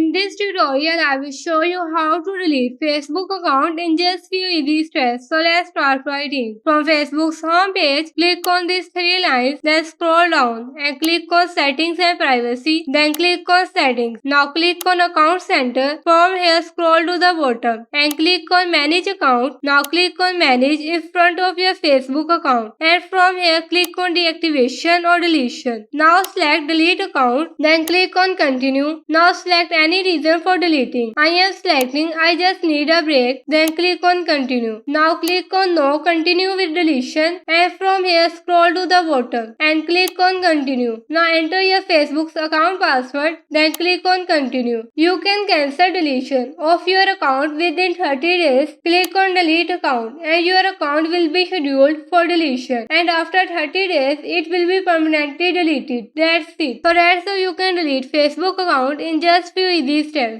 In this tutorial, I will show you how to delete Facebook account in just few easy steps. So let's start right in. From Facebook's home page, click on these three lines, then scroll down and click on settings and privacy, then click on settings. Now click on account center. From here, scroll to the bottom and click on manage account. Now click on manage in front of your Facebook account, and from here click on deactivation or deletion. Now select delete account, then click on continue. Now select any reason for deleting. I am selecting I just need a break, then click on continue. Now click on no, continue with deletion, and from here scroll to the bottom and click on continue. Now enter your Facebook's account password, then click on continue. You can cancel deletion of your account within 30 days. Click on delete account and your account will be scheduled for deletion, and after 30 days it will be permanently deleted. That's it. So that's how you can delete Facebook account in just few easy steps.